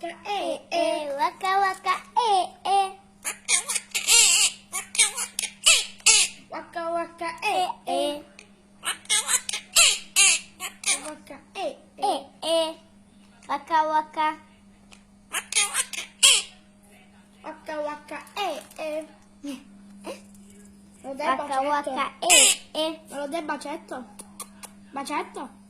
waka, waka waka, waka waka, waka, waka waka, waka waka, Lo dai waka bacetto? waka, Me lo dai bacetto? Bacetto?